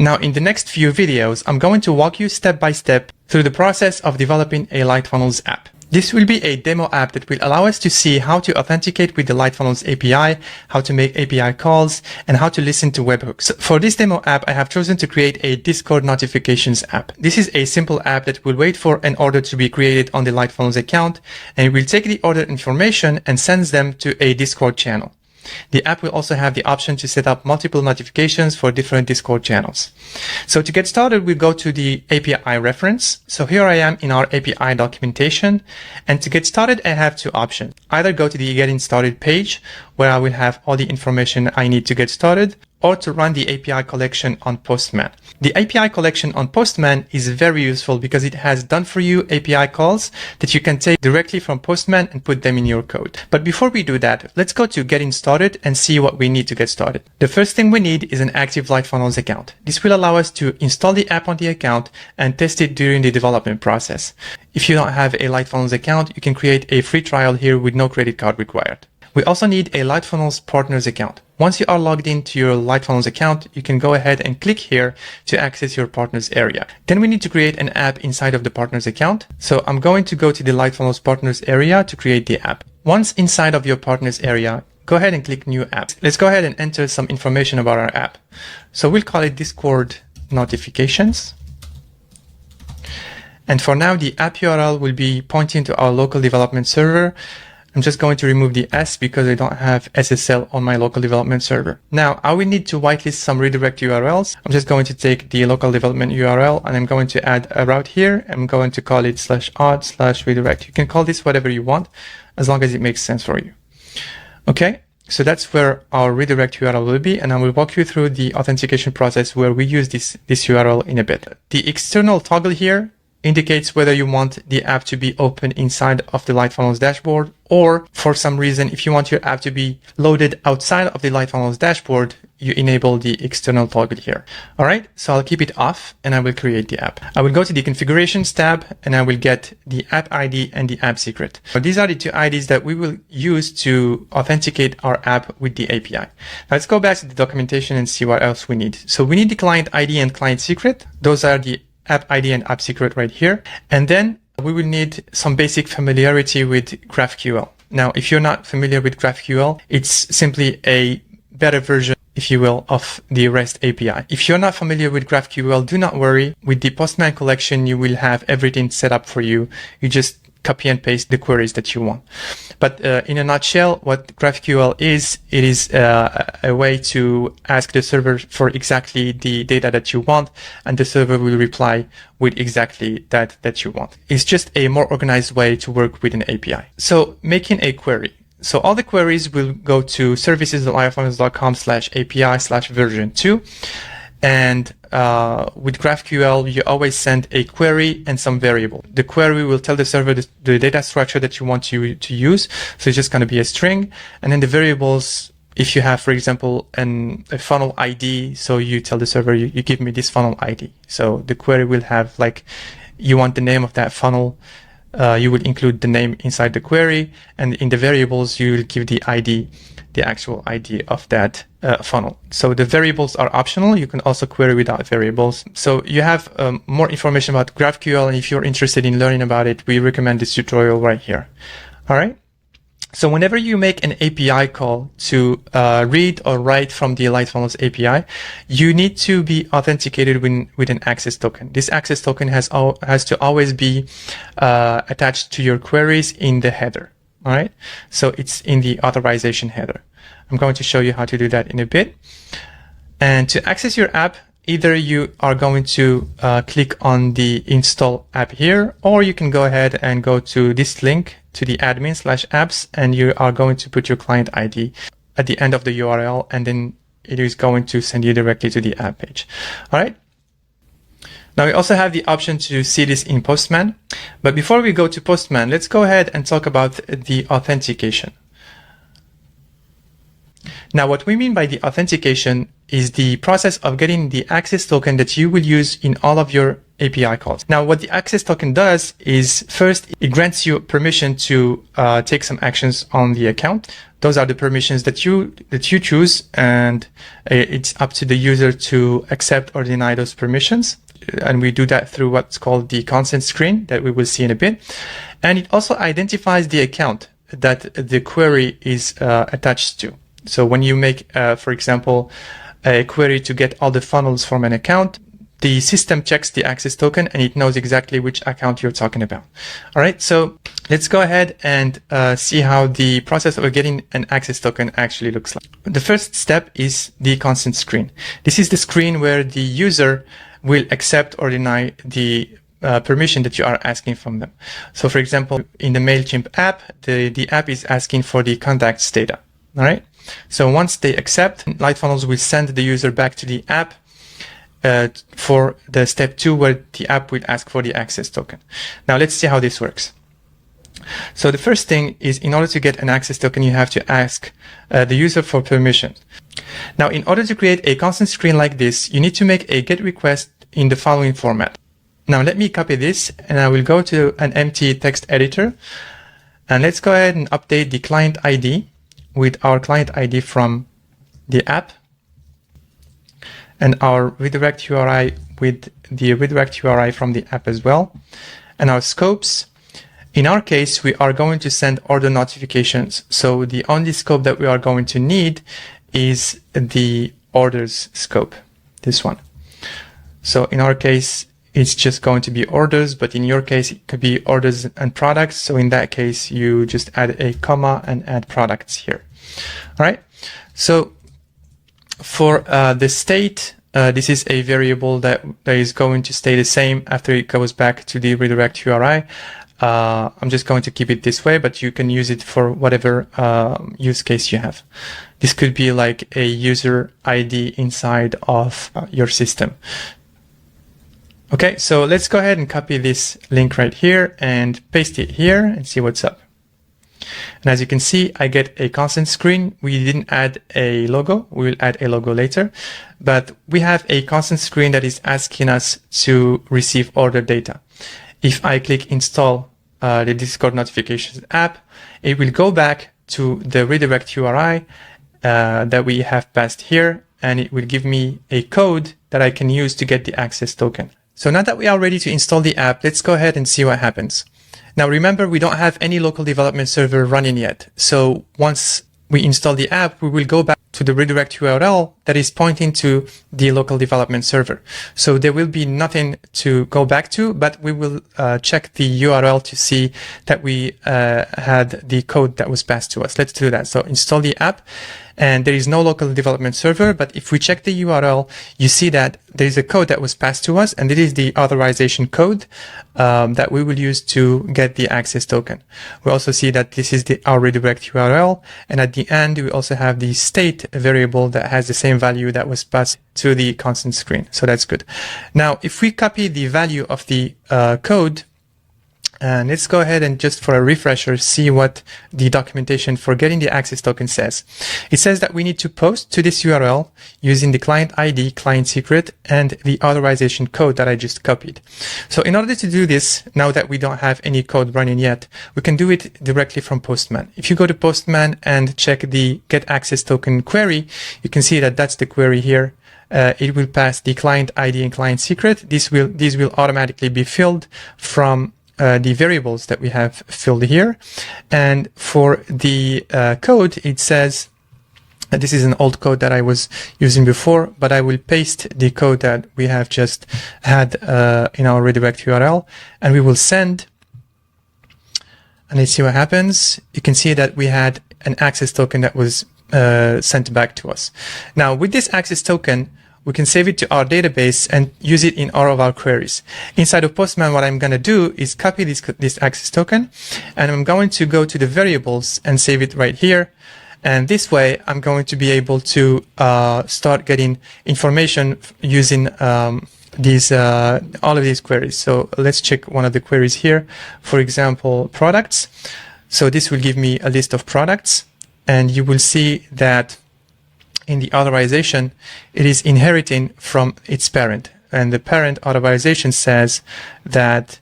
Now, in the next few videos, I'm going to walk you step by step through the process of developing a Lightfunnels app. This will be a demo app that will allow us to see how to authenticate with the Lightfunnels API, how to make API calls, and how to listen to webhooks. For this demo app, I have chosen to create a Discord notifications app. This is a simple app that will wait for an order to be created on the Lightfunnels account, and it will take the order information and sends them to a Discord channel. The app will also have the option to set up multiple notifications for different Discord channels. So to get started, we go to the API reference. So here I am in our API documentation. And to get started, I have two options. Either go to the Getting Started page, where I will have all the information I need to get started, or to run the API collection on Postman. The API collection on Postman is very useful because it has done for you API calls that you can take directly from Postman and put them in your code. But before we do that, let's go to Getting Started and see what we need to get started. The first thing we need is an active Lightfunnels account. This will allow us to install the app on the account and test it during the development process. If you don't have a Lightfunnels account, you can create a free trial here with no credit card required. We also need a Lightfunnels Partners account. Once you are logged into your Lightfunnels account, you can go ahead and click here to access your Partners area. Then we need to create an app inside of the Partners account. So I'm going to go to the Lightfunnels Partners area to create the app. Once inside of your Partners area, go ahead and click New App. Let's go ahead and enter some information about our app. So we'll call it Discord Notifications. And for now, the app URL will be pointing to our local development server. I'm just going to remove the S because I don't have SSL on my local development server. Now, I will need to whitelist some redirect URLs. I'm just going to take the local development URL and I'm going to add a route here. I'm going to call it /aud/redirect. You can call this whatever you want as long as it makes sense for you. Okay, so that's where our redirect URL will be, and I will walk you through the authentication process where we use this URL in a bit. The external toggle here indicates whether you want the app to be open inside of the Lightfunnels dashboard, or for some reason, if you want your app to be loaded outside of the Lightfunnels dashboard, you enable the external toggle here. All right, so I'll keep it off and I will create the app. I will go to the configurations tab and I will get the app ID and the app secret. So these are the two IDs that we will use to authenticate our app with the API. Now let's go back to the documentation and see what else we need. So we need the client ID and client secret. Those are the app ID and app secret right here. And then we will need some basic familiarity with GraphQL. Now, if you're not familiar with GraphQL, it's simply a better version, if you will, of the REST API. If you're not familiar with GraphQL, do not worry. With the Postman collection, you will have everything set up for you. You just copy and paste the queries that you want. But in a nutshell, what GraphQL is, it is a way to ask the server for exactly the data that you want, and the server will reply with exactly that you want. It's just a more organized way to work with an API. So making a query. So all the queries will go to services.lightfunnels.com/API/version2. And with GraphQL, you always send a query and some variable. The query will tell the server the data structure that you want to use. So it's just going to be a string. And then the variables, if you have, for example, a funnel ID, so you tell the server, you give me this funnel ID. So the query will have, like, you want the name of that funnel. You will include the name inside the query. And in the variables, you will give the ID, the actual ID of that funnel. So the variables are optional. You can also query without variables. So you have more information about GraphQL, and if you're interested in learning about it, we recommend this tutorial right here. All right. So whenever you make an API call to read or write from the Lightfunnels API, you need to be authenticated with an access token. This access token has to always be attached to your queries in the header. All right, so it's in the authorization header. I'm going to show you how to do that in a bit. And to access your app, either you are going to click on the install app here, or you can go ahead and go to this link to the admin/apps, and you are going to put your client ID at the end of the URL, and then it is going to send you directly to the app page. All right. Now we also have the option to see this in Postman. But before we go to Postman, let's go ahead and talk about the authentication. Now, what we mean by the authentication is the process of getting the access token that you will use in all of your API calls. Now, what the access token does is first, it grants you permission to take some actions on the account. Those are the permissions that you choose, and it's up to the user to accept or deny those permissions. And we do that through what's called the consent screen that we will see in a bit. And it also identifies the account that the query is attached to. So when you make, for example, a query to get all the funnels from an account, the system checks the access token and it knows exactly which account you're talking about. All right, so let's go ahead and see how the process of getting an access token actually looks like. The first step is the consent screen. This is the screen where the user will accept or deny the permission that you are asking from them. So for example, in the MailChimp app, the app is asking for the contacts data. All right. So once they accept, Lightfunnels will send the user back to the app for the step 2, where the app will ask for the access token. Now let's see how this works. So the first thing is, in order to get an access token, you have to ask the user for permission. Now, in order to create a consent screen like this, you need to make a GET request in the following format. Now let me copy this and I will go to an empty text editor, and let's go ahead and update the client ID with our client ID from the app, and our redirect URI with the redirect URI from the app as well. And our scopes, in our case, we are going to send order notifications. So the only scope that we are going to need is the orders scope, this one. So in our case, it's just going to be orders, but in your case, it could be orders and products. So in that case, you just add a comma and add products here. All right. So for the state, this is a variable that is going to stay the same after it goes back to the redirect URI. I'm just going to keep it this way, but you can use it for whatever use case you have. This could be like a user ID inside of your system. Okay, so let's go ahead and copy this link right here and paste it here and see what's up. And as you can see, I get a consent screen. We didn't add a logo. We will add a logo later, but we have a consent screen that is asking us to receive order data. If I click install the Discord notifications app, it will go back to the redirect URI that we have passed here, and it will give me a code that I can use to get the access token. So now that we are ready to install the app, let's go ahead and see what happens. Now remember, we don't have any local development server running yet. So once we install the app, we will go back to the redirect URL that is pointing to the local development server. So there will be nothing to go back to, but we will check the URL to see that we had the code that was passed to us. Let's do that. So install the app, and there is no local development server, but if we check the URL, you see that there is a code that was passed to us, and it is the authorization code that we will use to get the access token. We also see that this is our redirect URL, and at the end, we also have the state variable that has the same value that was passed to the consent screen. So that's good. Now, if we copy the value of the code, and let's go ahead and just for a refresher, see what the documentation for getting the access token says. It says that we need to post to this URL using the client ID, client secret, and the authorization code that I just copied. So in order to do this, now that we don't have any code running yet, we can do it directly from Postman. If you go to Postman and check the get access token query, you can see that that's the query here. It will pass the client ID and client secret. These will automatically be filled from the variables that we have filled here. And for the code, it says, this is an old code that I was using before, but I will paste the code that we have just had in our redirect URL, and we will send, and let's see what happens. You can see that we had an access token that was sent back to us. Now with this access token, we can save it to our database and use it in all of our queries. Inside of Postman, what I'm going to do is copy this access token, and I'm going to go to the variables and save it right here. And this way, I'm going to be able to start getting information using all of these queries. So let's check one of the queries here. For example, products. So this will give me a list of products, and you will see that in the authorization, it is inheriting from its parent. And the parent authorization says that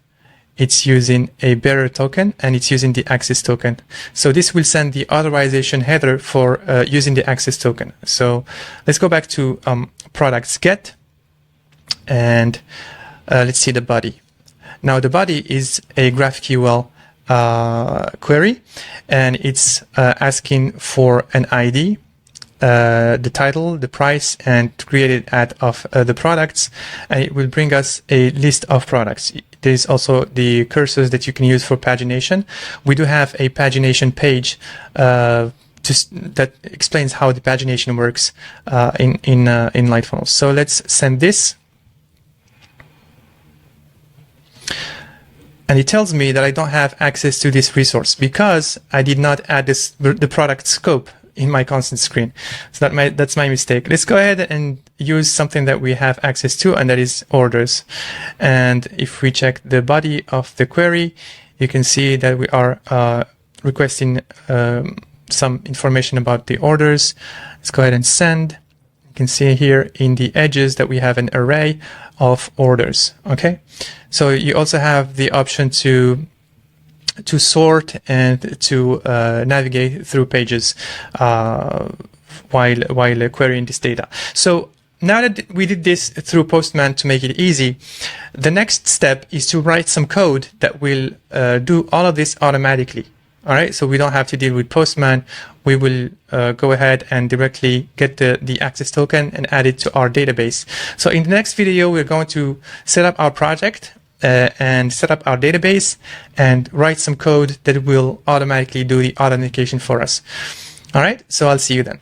it's using a bearer token and it's using the access token. So this will send the authorization header for using the access token. So let's go back to products get, and let's see the body. Now the body is a GraphQL query, and it's asking for an ID, the title, the price, and created ad of the products, and it will bring us a list of products. There's also the cursors that you can use for pagination. We do have a pagination page that explains how the pagination works in Lightfunnels. So let's send this. And it tells me that I don't have access to this resource because I did not add the product scope in my constant screen. So that's my mistake. Let's go ahead and use something that we have access to, and that is orders. And if we check the body of the query, you can see that we are requesting some information about the orders. Let's go ahead and send. You can see here in the edges that we have an array of orders. Okay, so you also have the option to sort and to navigate through pages while querying this data. So now that we did this through Postman to make it easy, the next step is to write some code that will do all of this automatically. All right, so we don't have to deal with Postman. We will go ahead and directly get the access token and add it to our database. So in the next video, we're going to set up our project and set up our database and write some code that will automatically do the authentication for us. All right, so I'll see you then.